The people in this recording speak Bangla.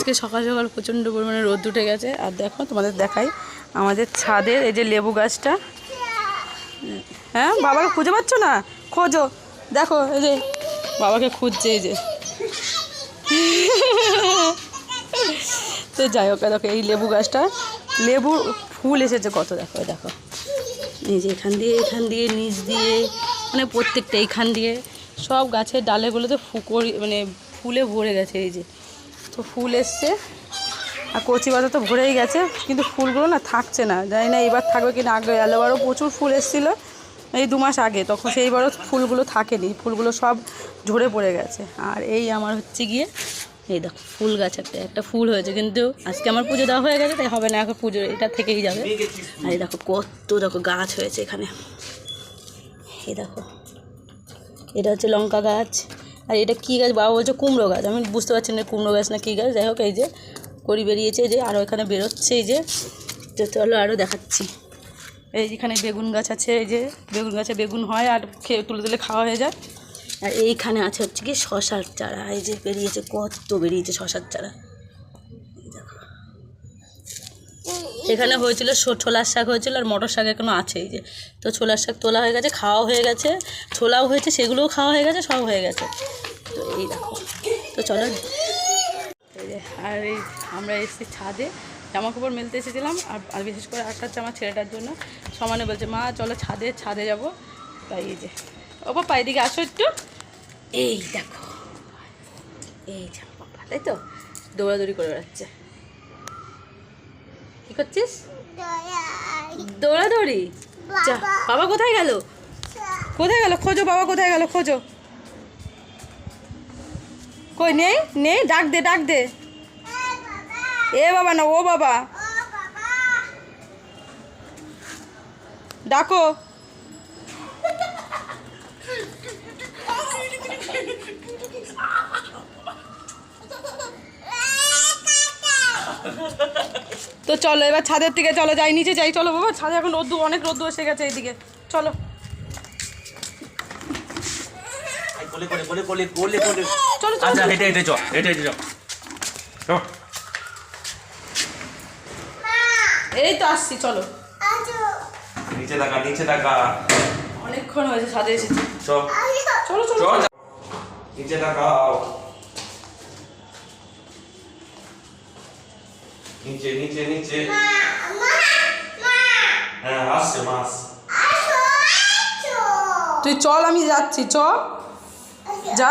আজকে সকাল সকাল প্রচণ্ড পরিমাণে রোদ উঠে গেছে। আর দেখো তোমাদের দেখাই আমাদের ছাদের এই যে লেবু গাছটা। হ্যাঁ, বাবাকে খুঁজে পাচ্ছ না? খোঁজো, দেখো এই যে বাবাকে খুঁজছে এই যে। তো যাই হোক, দেখো এই লেবু গাছটা লেবুর ফুল এসেছে কত, দেখো দেখো এই যে এখান দিয়ে নিচ দিয়ে মানে প্রত্যেকটা এইখান দিয়ে সব গাছের ডালেগুলোতে মানে ফুলে ভরে গেছে এই যে। তো ফুল এসছে আর কচি পাতা তো ভরেই গেছে, কিন্তু ফুলগুলো না থাকছে না, জানি না এবার থাকবে কিনা। আগে এলোবারও প্রচুর ফুল এসেছিলো এই 2 মাস আগে, তখন সেইবারও ফুলগুলো থাকেনি, ফুলগুলো সব ঝরে পড়ে গেছে। আর এই আমার হচ্ছে গিয়ে এই দেখো ফুল গাছ একটা ফুল হয়েছে, কিন্তু আজকে আমার পুজো দেওয়া হয়ে গেছে, তাই হবে না, এখন পুজো এটা থেকেই যাবে। আর এই দেখো কত দেখো গাছ হয়েছে এখানে, এই দেখো এটা হচ্ছে লঙ্কা গাছ। আর এটা কী গাছ বাবা বলছে কুমড়ো গাছ, আমি বুঝতে পারছি না কুমড়ো গাছ না কী গাছ। যাই হোক এই যে কড়ি বেরিয়েছে, এই যে আরও এখানে বেরোচ্ছে এই যে। চলো আরও দেখাচ্ছি। এই যেখানে বেগুন গাছ আছে, এই যে বেগুন গাছে বেগুন হয় আর তুলে খাওয়া হয়ে যায়। আর এইখানে আছে হচ্ছে কি শশার চারা, এই যে বেরিয়েছে কত বেরিয়েছে শশার চারা। এখানে হয়েছিল ছোলার শাক হয়েছিল আর মটর শাক এখনও আছে এই যে। তো ছোলার শাক তোলা হয়ে গেছে, খাওয়া হয়ে গেছে, ছোলাও হয়েছে, সেগুলোও খাওয়া হয়ে গেছে, সব হয়ে গেছে। তো এই দেখো, তো চলো এই যে। আর এই আমরা এসেছি ছাদে, জামা কাপড় মেলতে এসেছিলাম। আর বিশেষ করে একটা হচ্ছে আমার ছেলেটার জন্য, সমানে বলছে মা চলো ছাদে যাবো। তাই এই যে ও বাবা এদিকে আসো একটু, এই দেখো এই যে বাবা, তাই তো দৌড়াদৌড়ি করে বেড়াচ্ছে। কি করছিস? দৌড়াদৌড়ি। বাবা কোথায় গেল? কোথায় গেল খোঁজো, বাবা কোথায় গেল খোঁজো। কই নেই, ডাক দে। এ বাবা না, ও বাবা ডাকো। তো চলো এবার ছাদের দিকে চলো, যাই নিচে যাই, চলো বাবা ছাদে এখন অনেক রোদ্দু এসে গেছে এইদিকে, চলো। এই তো আসছি, চলো নিচে টাকা অনেকক্ষণ হয়েছে ছাদে এসেছি, চলো নিচে তাকাও, নিচে হ্যাঁ আসছে মাছ। তুই চল, আমি যাচ্ছি, চ যা।